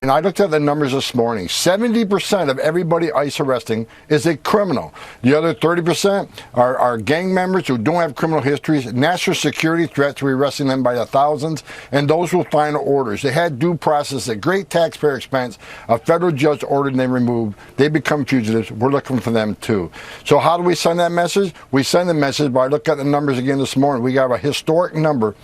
And I looked at the numbers this morning. 70% of everybody ICE arresting is a criminal. The other 30% are gang members who don't have criminal histories, national security threats, we're arresting them by the thousands, and those with final orders. They had due process at great taxpayer expense. A federal judge ordered them removed. They become fugitives. We're looking for them too. So how do we send that message? We send the message by looking at the numbers again this morning. We got a historic number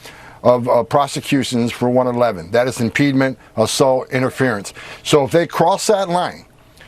of prosecutions for 111. That is impediment, assault, interference. So if they cross that line,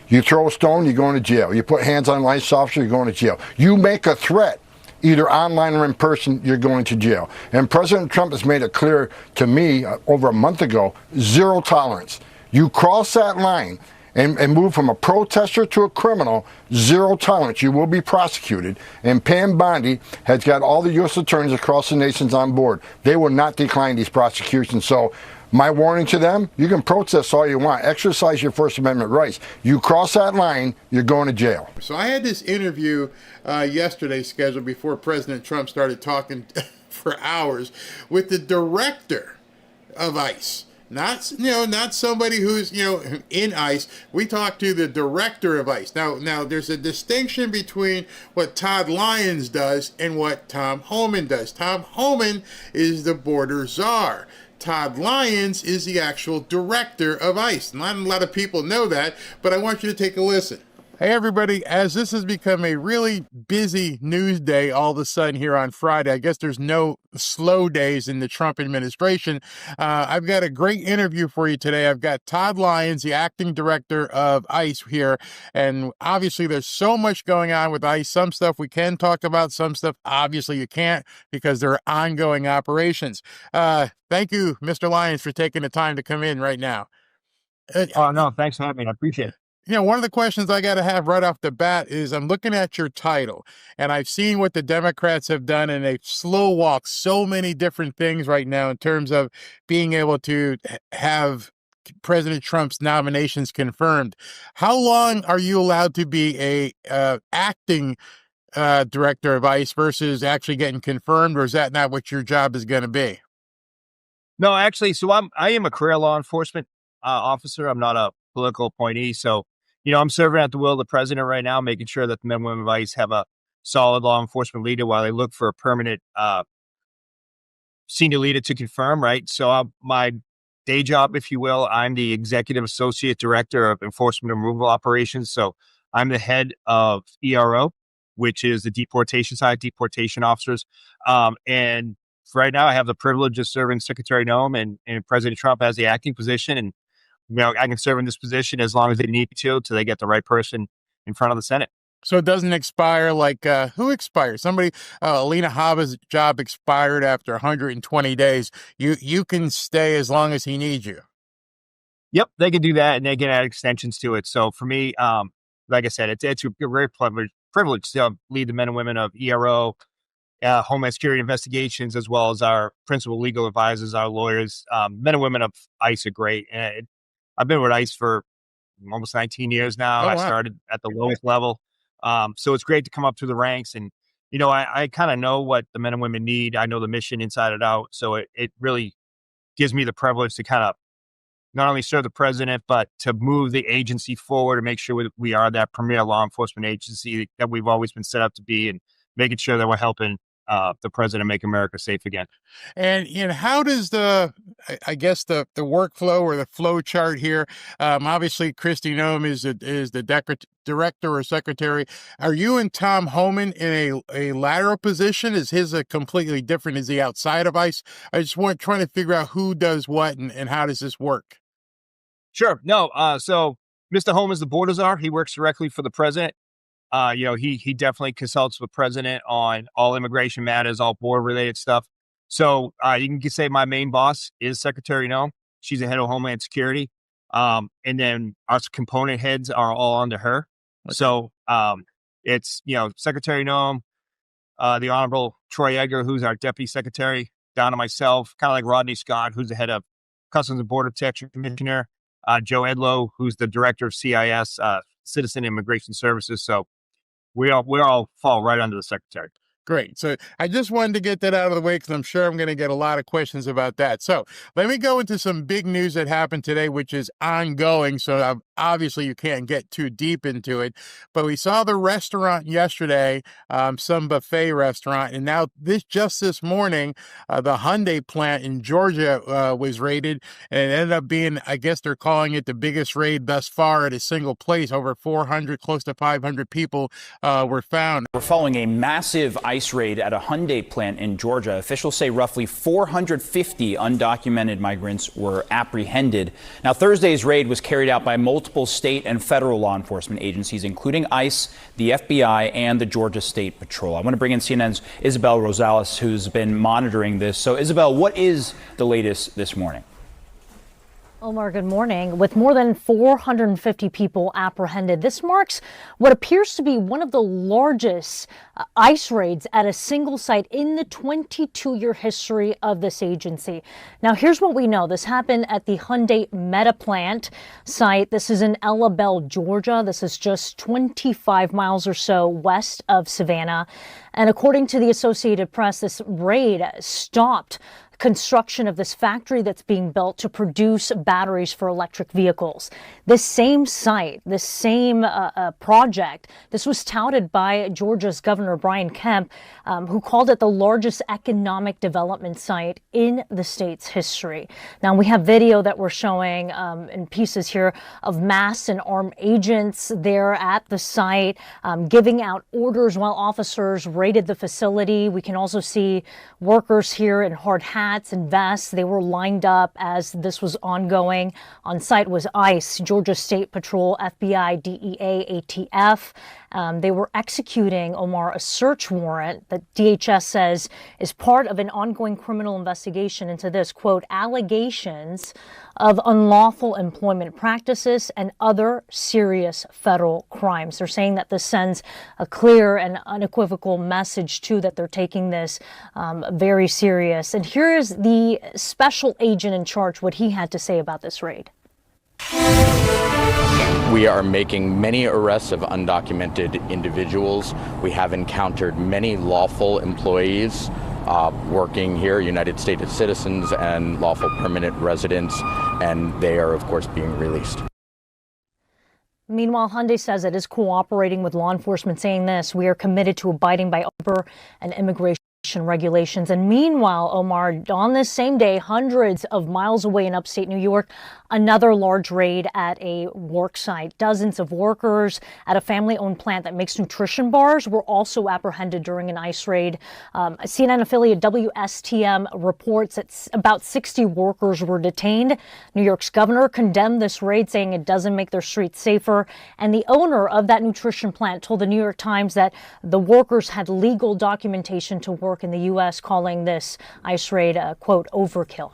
you throw a stone, you're going to jail. You put hands on an ICE officer, you're going to jail. You make a threat, either online or in person, you're going to jail. And President Trump has made it clear to me over a month ago, zero tolerance. You cross that line and move from a protester to a criminal, zero tolerance. You will be prosecuted. And Pam Bondi has got all the U.S. attorneys across the nations on board. They will not decline these prosecutions. So my warning to them, you can protest all you want. Exercise your First Amendment rights. You cross that line, you're going to jail. So I had this interview yesterday scheduled before President Trump started talking for hours with the director of ICE. Not somebody who's, in ICE. We talked to the director of ICE. Now there's a distinction between what Todd Lyons does and what Tom Homan does. Tom Homan is the border czar. Todd Lyons is the actual director of ICE. Not a lot of people know that, but I want you to take a listen. Hey, everybody, as this has become a really busy news day all of a sudden here on Friday, I guess there's no slow days in the Trump administration. I've got a great interview for you today. I've got Todd Lyons, the acting director of ICE here. And obviously, there's so much going on with ICE. Some stuff we can talk about, some stuff obviously you can't because there are ongoing operations. Thank you, Mr. Lyons, for taking the time to come in right now. Oh, no, thanks for having me. I appreciate it. One of the questions I got to have right off the bat is I'm looking at your title and I've seen what the Democrats have done and they've slow walked so many different things right now in terms of being able to have President Trump's nominations confirmed. How long are you allowed to be a acting director of ICE versus actually getting confirmed, or is that not what your job is going to be? No, actually, so I am a career law enforcement officer. I'm not a political appointee. So, I'm serving at the will of the president right now, making sure that the men and women of ICE have a solid law enforcement leader while they look for a permanent senior leader to confirm, right? So my day job, if you will, I'm the executive associate director of enforcement and removal operations. So I'm the head of ERO, which is the deportation side, deportation officers. And right now I have the privilege of serving Secretary Noem and President Trump as the acting position. And I can serve in this position as long as they need to till they get the right person in front of the Senate. So it doesn't expire like, who expires? Somebody, Alina Habba's job expired after 120 days. You can stay as long as he needs you. Yep, they can do that and they can add extensions to it. So for me, like I said, it's a very privilege to lead the men and women of ERO, Homeland Security Investigations, as well as our principal legal advisors, our lawyers. Men and women of ICE are great. And I've been with ICE for almost 19 years now. Oh, wow. I started at the lowest level. So it's great to come up through the ranks. And, I kind of know what the men and women need. I know the mission inside and out. So it really gives me the privilege to kind of not only serve the president, but to move the agency forward and make sure we are that premier law enforcement agency that we've always been set up to be, and making sure that we're helping the president make America safe again. And how does the workflow or the flow chart here? Obviously, Kristi Noem is the director or secretary. Are you and Tom Homan in a lateral position? Is his a completely different? Is he outside of ICE? I just trying to figure out who does what and how does this work? Sure. No. So Mr. Homan is the border czar. He works directly for the president. He definitely consults with the president on all immigration matters, all border related stuff. So you can say my main boss is Secretary Noem. She's the head of Homeland Security. And then our component heads are all under her. Okay. So it's, Secretary Noem, the Honorable Troy Edgar, who's our deputy secretary, down to myself, kind of like Rodney Scott, who's the head of Customs and Border Protection Commissioner, Joe Edlow, who's the director of CIS, Citizen Immigration Services. So we all fall right under the secretary. Great. So I just wanted to get that out of the way because I'm sure I'm going to get a lot of questions about that. So let me go into some big news that happened today, which is ongoing. So obviously you can't get too deep into it, but we saw the restaurant yesterday, some buffet restaurant, and now this morning, the Hyundai plant in Georgia was raided, and it ended up being, I guess they're calling it the biggest raid thus far at a single place. Over 400, close to 500 people were found. We're following a massive ICE raid at a Hyundai plant in Georgia. Officials say roughly 450 undocumented migrants were apprehended. Now, Thursday's raid was carried out by multiple state and federal law enforcement agencies, including ICE, the FBI, and the Georgia State Patrol. I want to bring in CNN's Isabel Rosales, who's been monitoring this. So, Isabel, what is the latest this morning? Omar, good morning. With more than 450 people apprehended, this marks what appears to be one of the largest ICE raids at a single site in the 22-year history of this agency. Now, here's what we know. This happened at the Hyundai Meta plant site. This is in Ella Bell, Georgia. This is just 25 miles or so west of Savannah. And according to the Associated Press, this raid stopped construction of this factory that's being built to produce batteries for electric vehicles. This same site, this same project, this was touted by Georgia's Governor Brian Kemp, who called it the largest economic development site in the state's history. Now, we have video that we're showing in pieces here of masked and armed agents there at the site, giving out orders while officers raided the facility. We can also see workers here in hard hats and vests. They were lined up as this was ongoing. On site was ICE, Georgia State Patrol, FBI, DEA, ATF. They were executing, Omar, a search warrant that DHS says is part of an ongoing criminal investigation into this, quote, allegations of unlawful employment practices and other serious federal crimes. They're saying that this sends a clear and unequivocal message, too, that they're taking this very serious. And here is the special agent in charge, what he had to say about this raid. We are making many arrests of undocumented individuals. We have encountered many lawful employees working here, United States citizens and lawful permanent residents, and they are, of course, being released. Meanwhile, Hyundai says it is cooperating with law enforcement, saying this: we are committed to abiding by labor and immigration regulations. And meanwhile, Omar, on this same day, hundreds of miles away in upstate New York, another large raid at a work site. Dozens of workers at a family-owned plant that makes nutrition bars were also apprehended during an ICE raid. CNN affiliate WSTM reports that about 60 workers were detained. New York's governor condemned this raid, saying it doesn't make their streets safer. And the owner of that nutrition plant told the New York Times that the workers had legal documentation to work in the U.S., calling this ICE raid a, quote, overkill.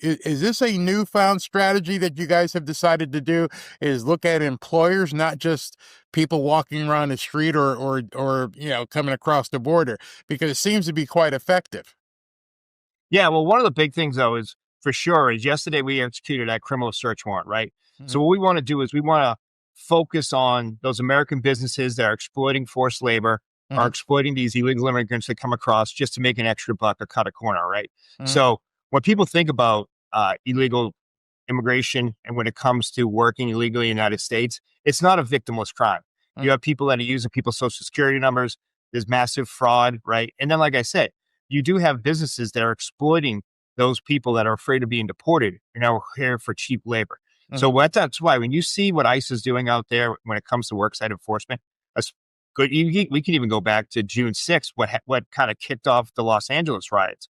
Is this a newfound strategy that you guys have decided to do, is look at employers, not just people walking around the street or coming across the border? Because it seems to be quite effective. Yeah, well, one of the big things, though, is for sure is yesterday we executed that criminal search warrant, right? Mm-hmm. So what we want to do is we want to focus on those American businesses that are exploiting forced labor, mm-hmm. are exploiting these illegal immigrants that come across just to make an extra buck or cut a corner, right? Mm-hmm. So when people think about illegal immigration and when it comes to working illegally in the United States, it's not a victimless crime. Mm-hmm. You have people that are using people's social security numbers. There's massive fraud, right? And then, like I said, you do have businesses that are exploiting those people that are afraid of being deported and are here for cheap labor. Mm-hmm. So that's why when you see what ICE is doing out there when it comes to worksite enforcement, that's good. We can even go back to June 6th, what kind of kicked off the Los Angeles riots.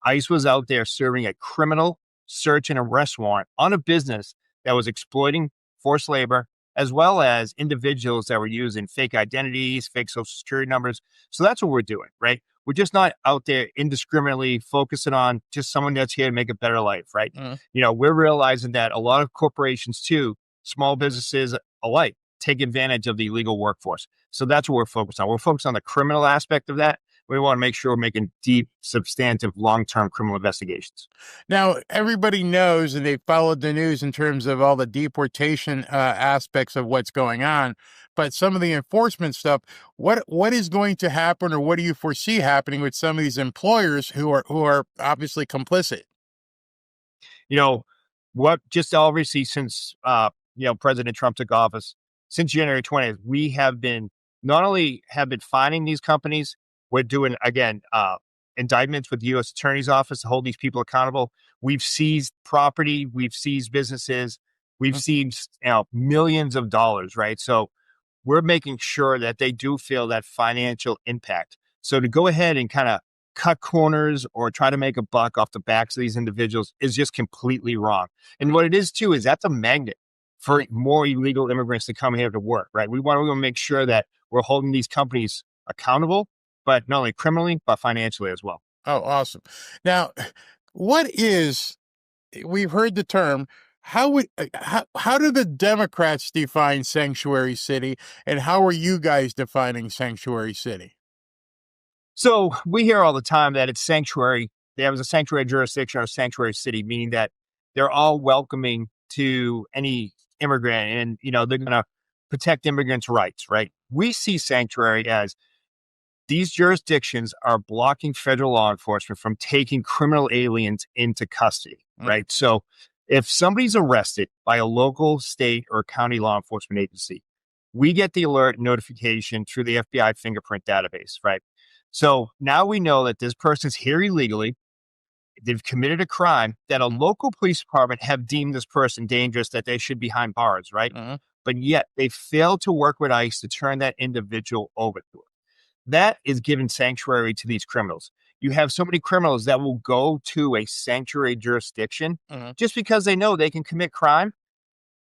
ICE was out there serving a criminal search and arrest warrant on a business that was exploiting forced labor, as well as individuals that were using fake identities, fake social security numbers. So that's what we're doing, right? We're just not out there indiscriminately focusing on just someone that's here to make a better life, right? Mm-hmm. We're realizing that a lot of corporations too, small businesses alike, take advantage of the illegal workforce. So that's what we're focused on. We're focused on the criminal aspect of that, We want to make sure we're making deep, substantive, long-term criminal investigations. Now, everybody knows, and they followed the news in terms of all the deportation aspects of what's going on. But some of the enforcement stuff, what is going to happen, or what do you foresee happening with some of these employers who are obviously complicit? You know, what just obviously since President Trump took office, since January 20th, we have been not only have been finding these companies, we're doing again indictments with the U.S. Attorney's Office to hold these people accountable. We've seized property, we've seized businesses, we've seized millions of dollars, right? So we're making sure that they do feel that financial impact. So to go ahead and kind of cut corners or try to make a buck off the backs of these individuals is just completely wrong. And what it is too is that's a magnet for more illegal immigrants to come here to work, right? We want to make sure that we're holding these companies accountable, but not only criminally, but financially as well. Oh, awesome. Now, we've heard the term, how do the Democrats define sanctuary city, and how are you guys defining sanctuary city? So we hear all the time that it's sanctuary. There was a sanctuary jurisdiction or sanctuary city, meaning that they're all welcoming to any immigrant, and they're going to protect immigrants' rights, right? We see sanctuary as these jurisdictions are blocking federal law enforcement from taking criminal aliens into custody, right? So if somebody's arrested by a local, state, or county law enforcement agency, we get the alert notification through the FBI fingerprint database, right? So now we know that this person's here illegally. They've committed a crime that a local police department have deemed this person dangerous, that they should be behind bars, right? But yet they failed to work with ICE to turn that individual over to it. That is giving sanctuary to these criminals. You have so many criminals that will go to a sanctuary jurisdiction just because they know they can commit crime.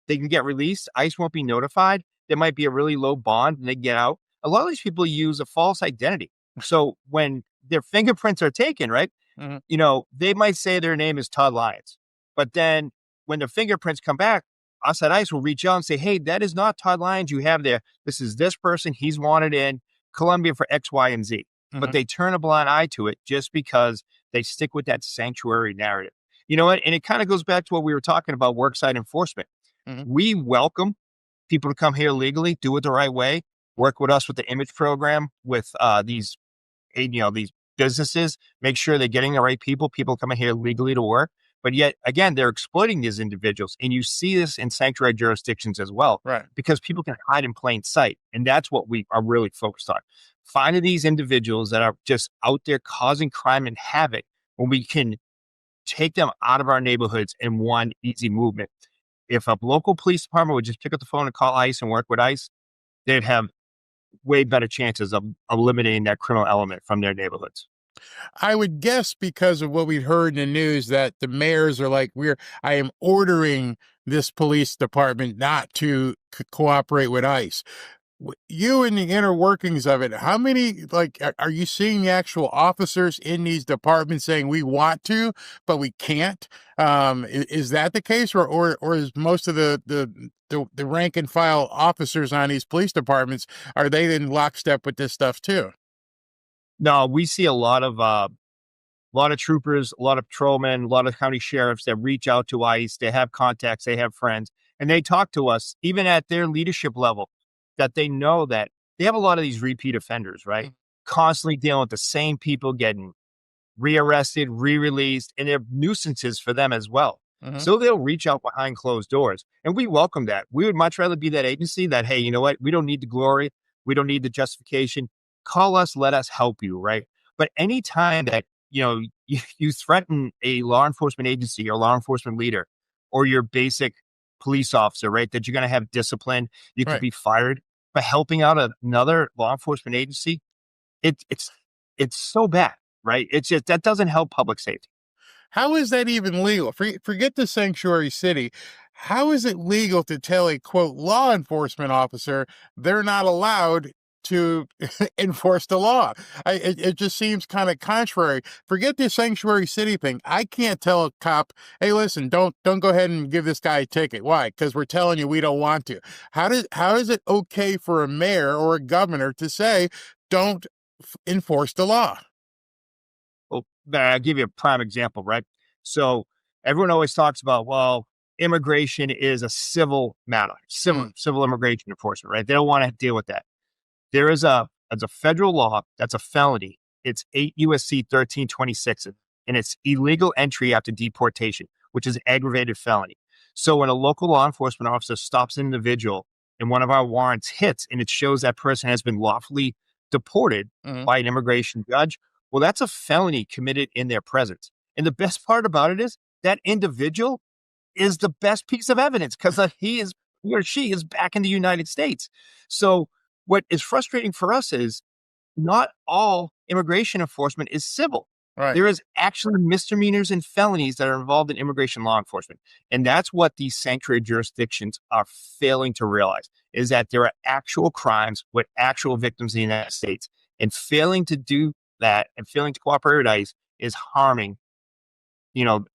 They can get released. ICE won't be notified. There might be a really low bond and they get out. A lot of these people use a false identity. So when their fingerprints are taken, right, they might say their name is Todd Lyons. But then when the fingerprints come back, us at ICE will reach out and say, hey, that is not Todd Lyons you have there. This is this person. He's wanted in Colombia for X, Y, and Z. But they turn a blind eye to it just because they stick with that sanctuary narrative. You know what? And it kind of goes back to what we were talking about, worksite enforcement. We welcome people to come here legally, do it the right way, work with us with the image program, with these businesses, make sure they're getting the right people coming here legally to work. But yet, again, they're exploiting these individuals. And you see this in sanctuary jurisdictions as well, right? Because people can hide in plain sight. And that's what we are really focused on. Finding these individuals that are just out there causing crime and havoc, when we can take them out of our neighborhoods in one easy movement. If a local police department would just pick up the phone and call ICE and work with ICE, they'd have way better chances of eliminating that criminal element from their neighborhoods. I would guess, because of what we've heard in the news, that the mayors are like, I am ordering this police department not to cooperate with ICE. You in the inner workings of it, how many, are you seeing the actual officers in these departments saying we want to, but we can't? Is that the case, or is most of the rank and file officers on these police departments, are they in lockstep with this stuff too? No, we see a lot of troopers, a lot of patrolmen, a lot of county sheriffs that reach out to ICE. They have contacts, they have friends, and they talk to us, even at their leadership level, that they know that they have a lot of these repeat offenders, right? Constantly dealing with the same people, getting rearrested, re-released, and they're nuisances for them as well. So they'll reach out behind closed doors, and we welcome that. We would much rather be that agency that, hey, you know what? We don't need the glory. We don't need the justification. Call us, let us help you, right? But anytime that, you threaten a law enforcement agency or law enforcement leader or your basic police officer, right, that you're going to have discipline, you could be fired for helping out another law enforcement agency, it's so bad, right? It's just, that doesn't help public safety. How is that even legal? Forget the sanctuary city. How is it legal to tell a, quote, law enforcement officer they're not allowed to enforce the law? It just seems kind of contrary. Forget the sanctuary city thing. I can't tell a cop, hey, listen, don't go ahead and give this guy a ticket. Why? Because we're telling you we don't want to. How is it okay for a mayor or a governor to say, don't enforce the law. Well, I'll give you a prime example, right? So everyone always talks about, well, immigration is a civil matter, civil immigration enforcement, right? They don't want to deal with that. There is as a federal law that's a felony. It's 8 USC 1326, and it's illegal entry after deportation, which is aggravated felony. So when a local law enforcement officer stops an individual and one of our warrants hits and it shows that person has been lawfully deported by an immigration judge, well, that's a felony committed in their presence. And the best part about it is that individual is the best piece of evidence because he or she is back in the United States. So what is frustrating for us is not all immigration enforcement is civil. Right. There is actually misdemeanors and felonies that are involved in immigration law enforcement. And that's what these sanctuary jurisdictions are failing to realize, is that there are actual crimes with actual victims in the United States. And failing to do that and failing to cooperate with ICE is harming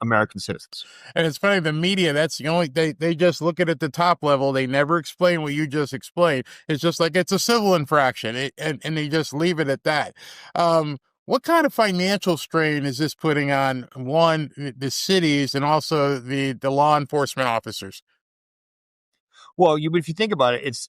American citizens. And it's funny, the media, that's the only, they just look at the top level. They never explain what you just explained. It's just like it's a civil infraction, and they just leave it at that. What kind of financial strain is this putting on, one, the cities and also the law enforcement officers? Well, if you think about it, it's,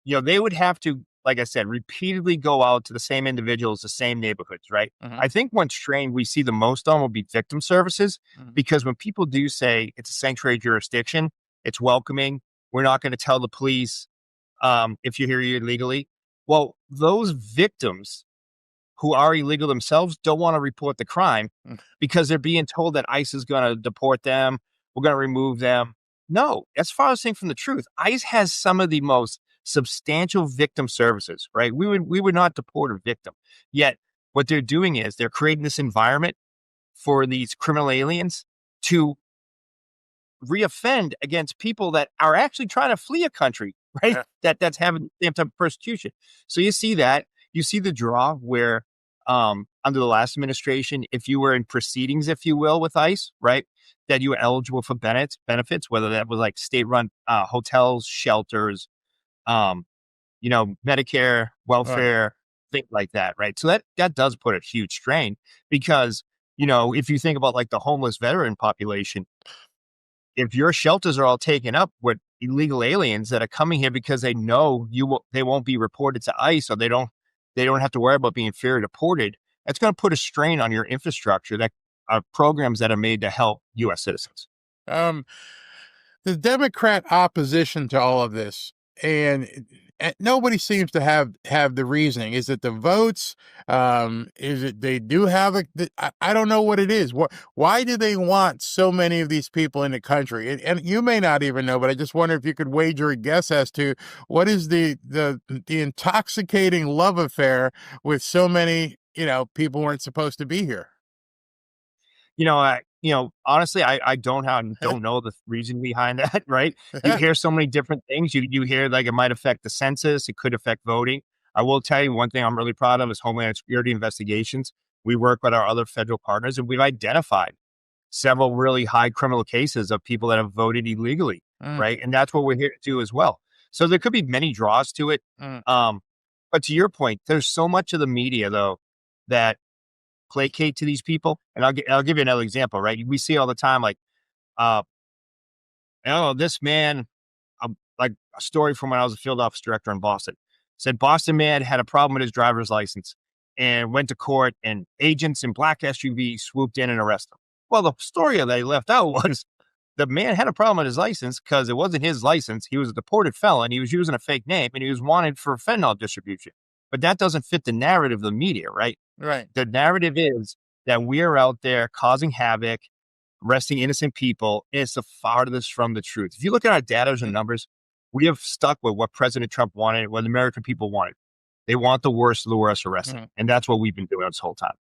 they would have to, like I said, repeatedly go out to the same individuals, the same neighborhoods, right? I think one strain we see the most on will be victim services, because when people do say it's a sanctuary jurisdiction, it's welcoming, we're not going to tell the police if you're here illegally. Well, those victims who are illegal themselves don't want to report the crime because they're being told that ICE is going to deport them, we're going to remove them. No, as far as saying from the truth, ICE has some of the most substantial victim services, right? We would not deport a victim. Yet what they're doing is they're creating this environment for these criminal aliens to reoffend against people that are actually trying to flee a country, right? Yeah. That's having the same type of persecution. So you see that. You see the draw where under the last administration, if you were in proceedings, if you will, with ICE, right, that you were eligible for benefits, whether that was like state-run hotels, shelters, Medicare, welfare, things like that, right? So that does put a huge strain because, if you think about like the homeless veteran population, if your shelters are all taken up with illegal aliens that are coming here because they know they won't be reported to ICE, or they don't have to worry about being fear deported, that's going to put a strain on your infrastructure that are programs that are made to help U.S. citizens. The Democrat opposition to all of this, and nobody seems to have the reasoning. Is it the votes? Is it they do have I don't know what it is. Why do they want so many of these people in the country? And you may not even know, but I just wonder if you could wager a guess as to what is the intoxicating love affair with so many people weren't supposed to be here. Honestly, I don't know the reason behind that, right? You hear so many different things. You hear like it might affect the census. It could affect voting. I will tell you one thing I'm really proud of is Homeland Security investigations. We work with our other federal partners, and we've identified several really high criminal cases of people that have voted illegally, right? And that's what we're here to do as well. So there could be many draws to it. But to your point, there's so much of the media, though, that placate to these people. And I'll give you another example, right? We see all the time, like, this man, like a story from when I was a field office director in Boston, said Boston man had a problem with his driver's license and went to court, and agents in black SUV swooped in and arrested him. Well, the story that they left out was the man had a problem with his license because it wasn't his license. He was a deported felon. He was using a fake name, and he was wanted for fentanyl distribution. But that doesn't fit the narrative of the media, right? Right. The narrative is that we are out there causing havoc, arresting innocent people. It's the farthest from the truth. If you look at our data and numbers, we have stuck with what President Trump wanted, what the American people wanted. They want the worst of the worst arrested. And that's what we've been doing this whole time.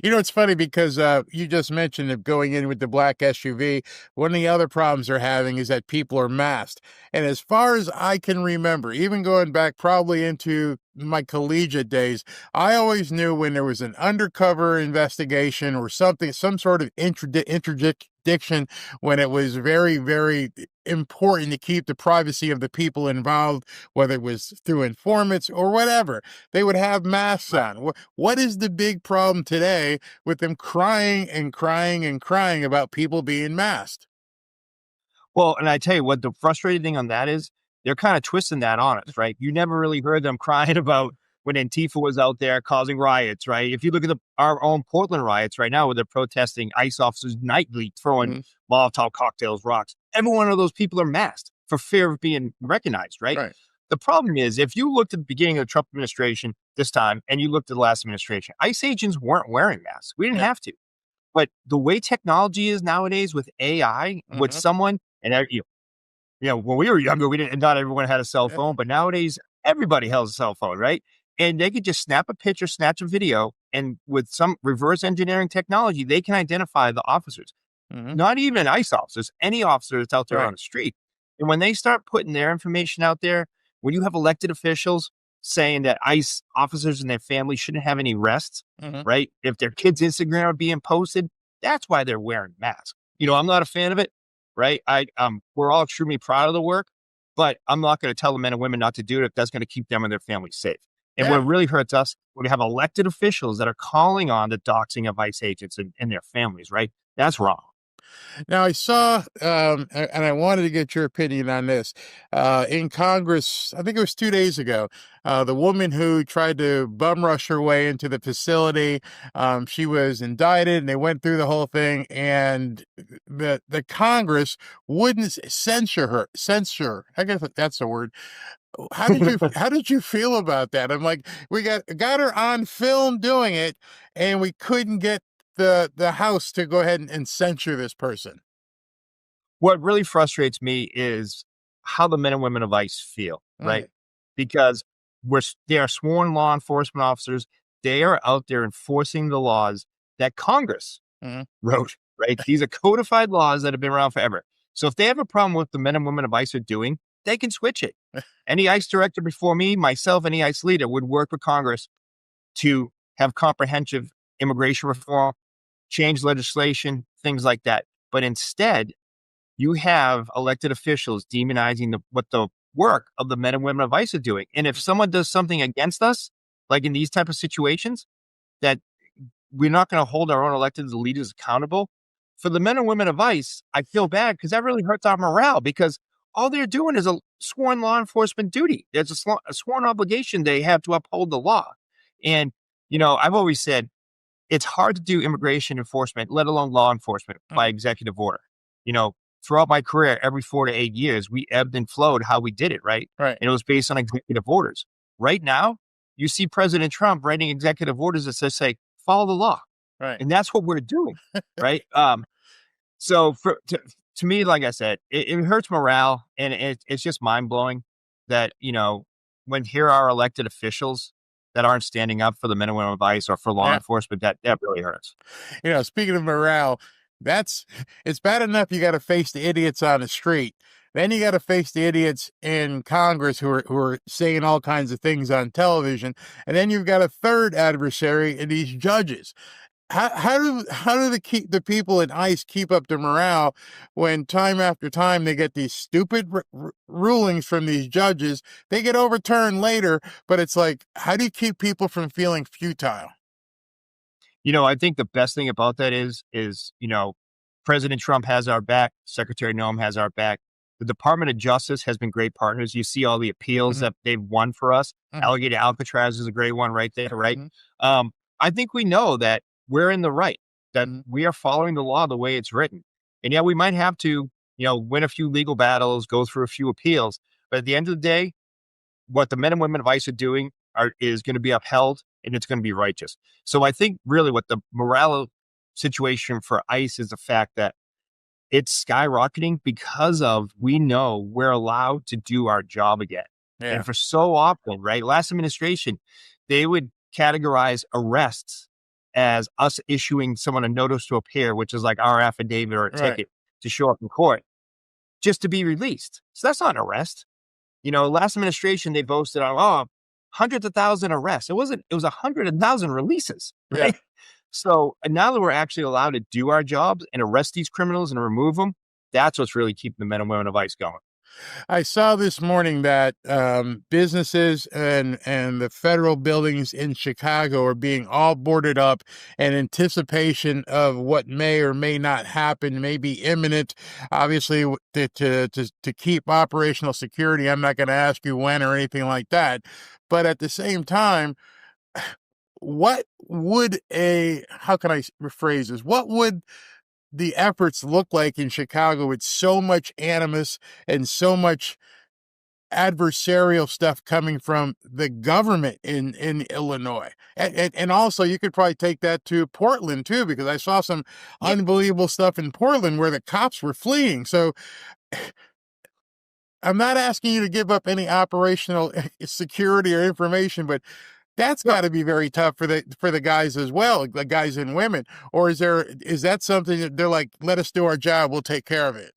It's funny because you just mentioned of going in with the black SUV. One of the other problems they're having is that people are masked. And as far as I can remember, even going back probably into my collegiate days, I always knew when there was an undercover investigation or something, some sort of interdiction, when it was very, very important to keep the privacy of the people involved, whether it was through informants or whatever. They would have masks on. What is the big problem today with them crying and crying and crying about people being masked? Well, and I tell you what, the frustrating thing on that is they're kind of twisting that on us, right? You never really heard them crying about when Antifa was out there causing riots, right? If you look at our own Portland riots right now, where they're protesting ICE officers nightly throwing Molotov cocktails, rocks, every one of those people are masked for fear of being recognized, right? Right. The problem is, if you looked at the beginning of the Trump administration this time and you looked at the last administration, ICE agents weren't wearing masks. We didn't have to. But the way technology is nowadays with AI, with someone, and when we were younger, we didn't. Not everyone had a cell phone, but nowadays everybody has a cell phone, right? And they could just snap a picture, snatch a video, and with some reverse engineering technology, they can identify the officers. Not even ICE officers, any officer that's out there on the street. And when they start putting their information out there, when you have elected officials saying that ICE officers and their families shouldn't have any rests, right? If their kids' Instagram are being posted, that's why they're wearing masks. I'm not a fan of it, right? We're all extremely proud of the work, but I'm not going to tell the men and women not to do it if that's going to keep them and their families safe. And what really hurts us, when we have elected officials that are calling on the doxing of ICE agents and their families, right? That's wrong. Now, I saw, and I wanted to get your opinion on this, in Congress, I think it was 2 days ago, the woman who tried to bum rush her way into the facility, she was indicted, and they went through the whole thing, and the Congress wouldn't censure, I guess that's the word. How did you feel about that? I'm like, we got her on film doing it, and we couldn't get the House to go ahead and censure this person. What really frustrates me is how the men and women of ICE feel, right? Because they are sworn law enforcement officers. They are out there enforcing the laws that Congress wrote, right? These are codified laws that have been around forever. So if they have a problem with the men and women of ICE are doing, they can switch it. Any ICE director before me, myself, any ICE leader would work with Congress to have comprehensive immigration reform, change legislation, things like that. But instead, you have elected officials demonizing what the work of the men and women of ICE are doing. And if someone does something against us, like in these type of situations, that we're not going to hold our own elected leaders accountable. For the men and women of ICE, I feel bad because that really hurts our morale, because all they're doing is a sworn law enforcement duty. There's a sworn obligation they have to uphold the law. And, I've always said, it's hard to do immigration enforcement, let alone law enforcement, by executive order. Throughout my career, every 4 to 8 years, we ebbed and flowed how we did it, right? Right. And it was based on executive orders. Right now, you see President Trump writing executive orders that say, follow the law. Right. And that's what we're doing, right? So to me, like I said, it hurts morale, and it's just mind-blowing that, when here are elected officials that aren't standing up for the men and women of ICE or for law enforcement, that really hurts. Speaking of morale, it's bad enough you got to face the idiots on the street. Then you got to face the idiots in Congress who are saying all kinds of things on television. And then you've got a third adversary in these judges. How do the people in ICE keep up their morale when time after time they get these stupid rulings from these judges? They get overturned later, but it's like, how do you keep people from feeling futile? I think the best thing about that is President Trump has our back. Secretary Noem has our back. The Department of Justice has been great partners. You see all the appeals that they've won for us. Alligator Alcatraz is a great one right there, right? I think we know that we're in the right, that we are following the law the way it's written. And yeah, we might have to, win a few legal battles, go through a few appeals. But at the end of the day, what the men and women of ICE are doing is going to be upheld, and it's going to be righteous. So I think really what the morale situation for ICE is the fact that it's skyrocketing because we know we're allowed to do our job again. Yeah. And for so often, right, last administration, they would categorize arrests as us issuing someone a notice to appear, which is like our affidavit or a ticket to show up in court, just to be released. So that's not an arrest. Last administration, they boasted on, hundreds of thousands arrests. It was 100,000 releases, right? Yeah. So now that we're actually allowed to do our jobs and arrest these criminals and remove them, That's what's really keeping the men and women of ICE going. I saw this morning that businesses and the federal buildings in Chicago are being all boarded up in anticipation of what may or may not happen, may be imminent. Obviously, to keep operational security, I'm not going to ask you when or anything like that. But at the same time, what would how can I rephrase this? What would the efforts look like in Chicago with so much animus and so much adversarial stuff coming from the government in Illinois? And also you could probably take that to Portland too, because I saw some unbelievable stuff in Portland where the cops were fleeing. So I'm not asking you to give up any operational security or information, but that's got to be very tough for the guys as well, the guys and women. Or is that something that they're like, let us do our job, we'll take care of it?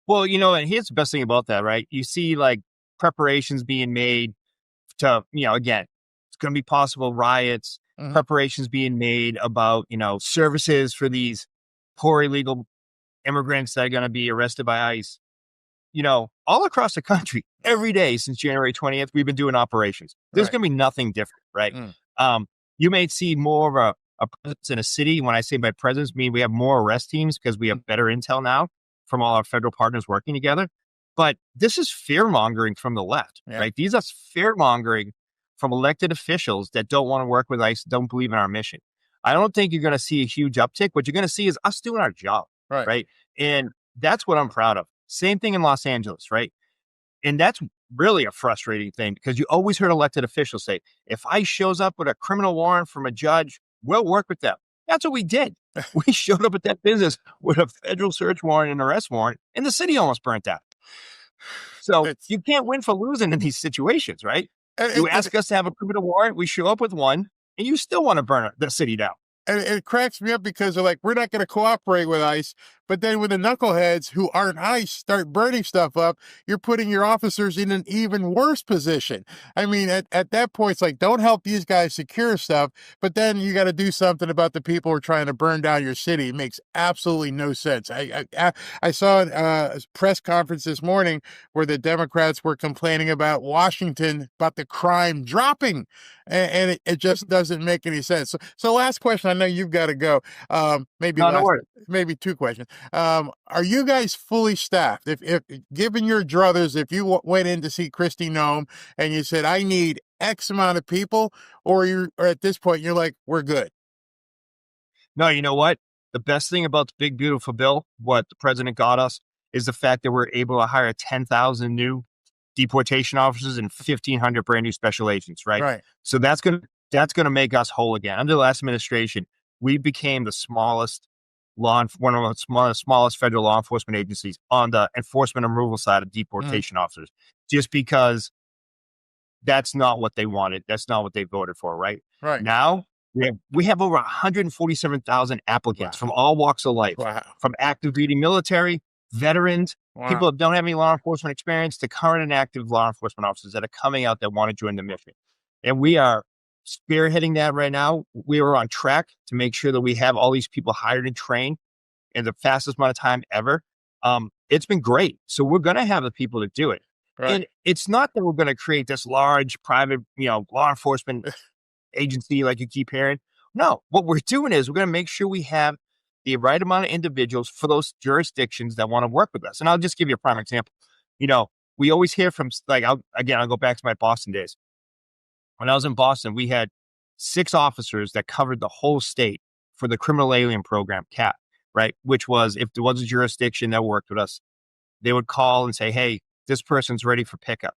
Well, and here's the best thing about that, right? You see like preparations being made to, again, it's going to be possible riots, preparations being made about, services for these poor illegal immigrants that are going to be arrested by ICE. All across the country, every day since January 20th, we've been doing operations. There's going to be nothing different, right? You may see more of a presence in a city. When I say by presence, I mean we have more arrest teams because we have better intel now from all our federal partners working together. But this is fear-mongering from the left, right? These are fear-mongering from elected officials that don't want to work with ICE, don't believe in our mission. I don't think you're going to see a huge uptick. What you're going to see is us doing our job, right? And that's what I'm proud of. Same thing in Los Angeles, right? And that's really a frustrating thing because you always heard elected officials say, if ICE shows up with a criminal warrant from a judge, we'll work with them. That's what we did. We showed up at that business with a federal search warrant and arrest warrant, and the city almost burnt out. So you can't win for losing in these situations, right? You ask us to have a criminal warrant, we show up with one, and you still want to burn the city down. And it cracks me up because they're like, we're not going to cooperate with ICE. But then when the knuckleheads who aren't ICE start burning stuff up, you're putting your officers in an even worse position. I mean, at that point, it's like, don't help these guys secure stuff, but then you got to do something about the people who are trying to burn down your city. It makes absolutely no sense. I saw a press conference this morning where the Democrats were complaining about Washington, about the crime dropping, and it just doesn't make any sense. So last question, I know you've got to go. Maybe two questions. Are you guys fully staffed? If given your druthers, if you went in to see Kristi Noem and you said, I need X amount of people, or at this point, you're like, we're good? No, you know what? The best thing about the big, beautiful bill, what the president got us, is the fact that we're able to hire 10,000 new deportation officers and 1,500 brand new special agents, right? So that's going to make us whole again. Under the last administration, we became the smallest one of the smallest federal law enforcement agencies on the enforcement and removal side of deportation officers, just because that's not what they wanted. That's not what they voted for, right? Now we have over 147,000 applicants from all walks of life, from active duty military, veterans, people that don't have any law enforcement experience, to current and active law enforcement officers that are coming out that want to join the mission. And we are spearheading that right now. We are on track to make sure that we have all these people hired and trained in the fastest amount of time ever. It's been great. So we're going to have the people to do it. And it's not that we're going to create this large private, law enforcement agency like you keep hearing. No, what we're doing is we're going to make sure we have the right amount of individuals for those jurisdictions that want to work with us. And I'll just give you a prime example. We always hear from, I'll go back to my Boston days. When I was in Boston, we had 6 officers that covered the whole state for the criminal alien program, CAT, right? Which was, if there was a jurisdiction that worked with us, they would call and say, hey, this person's ready for pickup.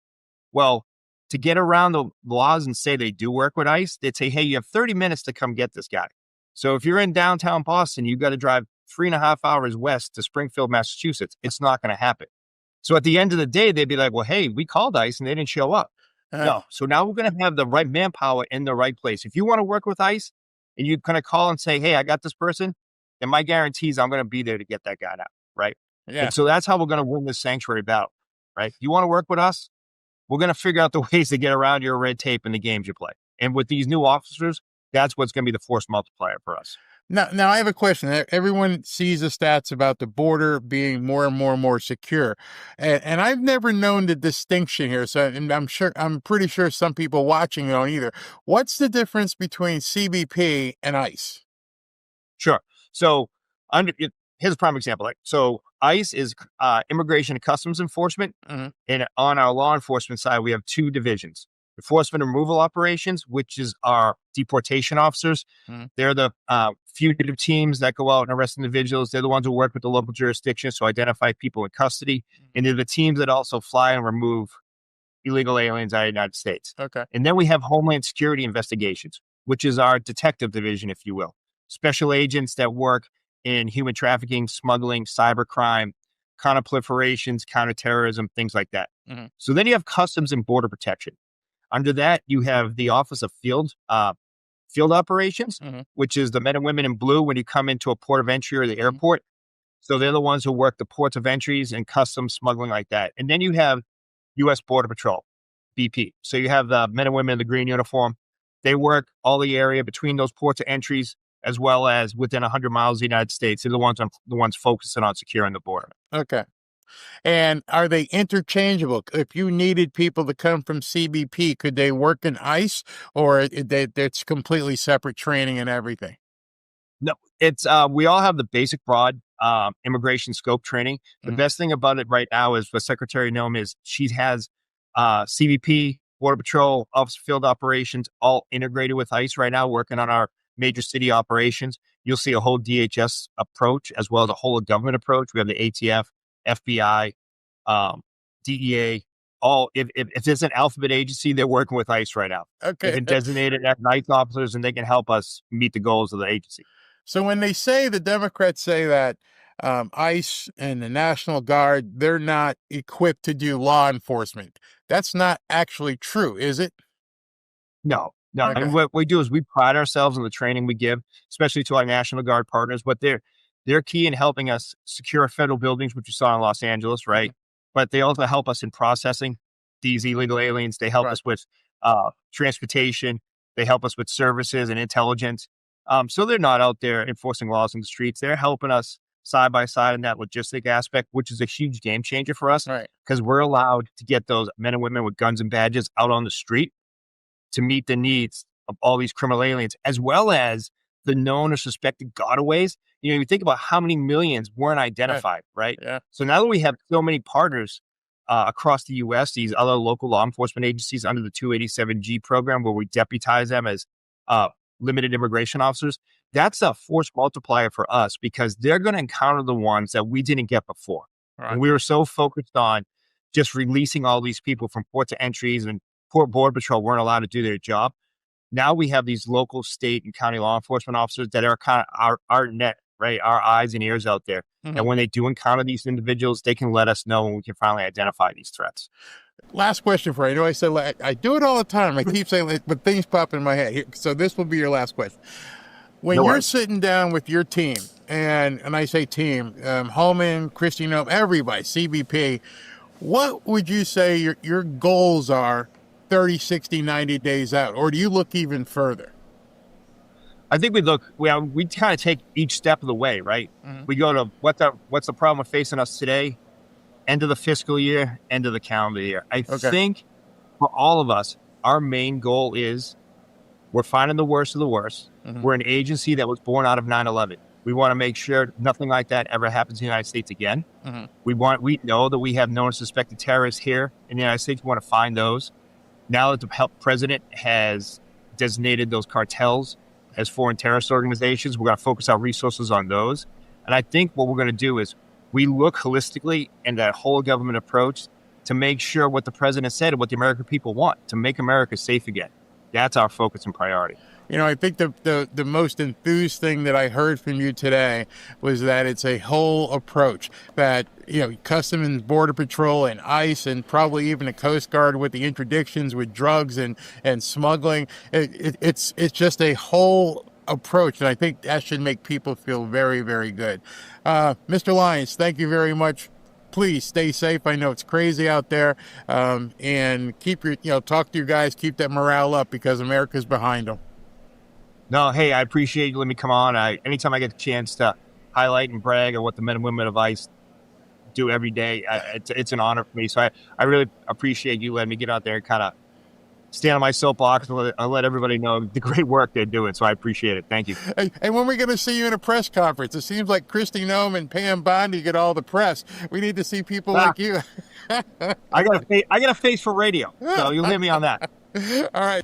Well, to get around the laws and say they do work with ICE, they'd say, hey, you have 30 minutes to come get this guy. So if you're in downtown Boston, you've got to drive 3.5 hours west to Springfield, Massachusetts. It's not going to happen. So at the end of the day, they'd be like, well, hey, we called ICE and they didn't show up. No. So now we're going to have the right manpower in the right place. If you want to work with ICE and you're going to call and say, hey, I got this person, then my guarantee is I'm going to be there to get that guy out. Right. And so that's how we're going to win this sanctuary battle. Right. You want to work with us? We're going to figure out the ways to get around your red tape in the games you play. And with these new officers, that's what's going to be the force multiplier for us. Now I have a question. Everyone sees the stats about the border being more and more secure, and I've never known the distinction here. So, and I'm pretty sure some people watching don't either. What's the difference between CBP and ICE? Sure. So here's a prime example. So ICE is Immigration and Customs Enforcement. Hmm. And on our law enforcement side, we have two divisions. Enforcement and removal operations, which is our deportation officers. Mhm. They're the fugitive teams that go out and arrest individuals. They're the ones who work with the local jurisdictions to identify people in custody. And they're the teams that also fly and remove illegal aliens out of the United States. Okay. And then we have Homeland Security Investigations, which is our detective division, if you will. Special agents that work in human trafficking, smuggling, cybercrime, counterproliferations, counterterrorism, things like that. Mhm. So then you have Customs and Border Protection. Under that, you have the Office of Field Operations, Mhm. which is the men and women in blue when you come into a port of entry or the airport. So they're the ones who work the ports of entries and customs smuggling like that. And then you have U.S. Border Patrol, BP. So you have the men and women in the green uniform. They work all the area between those ports of entries as well as within 100 miles of the United States. They're the ones focusing on securing the border. Okay. And are they interchangeable? If you needed people to come from CBP, could they work in ICE, or it's completely separate training and everything? No, it's we all have the basic broad immigration scope training. The Mhm. best thing about it right now is what Secretary Noem is. She has CBP, Border Patrol, Office of Field Operations, all integrated with ICE right now, working on our major city operations. You'll see a whole DHS approach as well as a whole of government approach. We have the ATF, FBI, DEA. All if there's an alphabet agency, they're working with ICE right now. They've Okay. been designated as ICE officers, and they can help us meet the goals of the agency. So when they say, the Democrats say that ICE and the National Guard, they're not equipped to do law enforcement, that's not actually true, is it? No, no. Okay. And what we do is we pride ourselves in the training we give, especially to our National Guard partners. But they're key in helping us secure federal buildings, which you saw in Los Angeles, right? Mhm. But they also help us in processing these illegal aliens. They help Right. us with transportation. They help us with services and intelligence. So they're not out there enforcing laws in the streets. They're helping us side by side in that logistic aspect, which is a huge game changer for us Right. because we're allowed to get those men and women with guns and badges out on the street to meet the needs of all these criminal aliens, as well as the known or suspected gotaways. You think about how many millions weren't identified, right? Yeah. So now that we have so many partners across the U.S., these other local law enforcement agencies under the 287G program, where we deputize them as limited immigration officers, that's a force multiplier for us because they're going to encounter the ones that we didn't get before. Right. And we were so focused on just releasing all these people from port to entries, and Port Border Patrol weren't allowed to do their job. Now we have these local, state, and county law enforcement officers that are kind of our net, right? Our eyes and ears out there. Mhm. And when they do encounter these individuals, they can let us know and we can finally identify these threats. Last question for you. I know I said I do it all the time. I keep saying it, but things pop in my head. So this will be your last question. When No you're worries. sitting down with your team, and I say team, Holman, Christy, everybody, CBP, what would you say your goals are 30, 60, 90 days out? Or do you look even further? I think we kind of take each step of the way, right? Mhm. We go to what's the problem facing us today, end of the fiscal year, end of the calendar year. I Okay. think for all of us, our main goal is we're finding the worst of the worst. Mhm. We're an agency that was born out of 9/11. We want to make sure nothing like that ever happens in the United States again. Mhm. We know that we have known and suspected terrorists here in the United States. We want to find those. Now that the president has designated those cartels as foreign terrorist organizations, we're going to focus our resources on those. And I think what we're going to do is we look holistically in that whole government approach to make sure what the president said and what the American people want, to make America safe again. That's our focus and priority. I think the most enthused thing that I heard from you today was that it's a whole approach, that, Customs and Border Patrol and ICE and probably even the Coast Guard with the interdictions with drugs and smuggling. It's just a whole approach. And I think that should make people feel very, very good. Mr. Lyons, thank you very much. Please stay safe. I know it's crazy out there, and keep talk to your guys, keep that morale up because America's behind them. No, hey, I appreciate you letting me come on. Anytime I get the chance to highlight and brag on what the men and women of ICE do every day, it's an honor for me. So I really appreciate you letting me get out there and kind of stand on my soapbox and let everybody know the great work they're doing. So I appreciate it. Thank you. And when are we going to see you in a press conference? It seems like Kristi Noem and Pam Bondi get all the press. We need to see people like you. I got a face for radio, so you'll hear me on that. All right.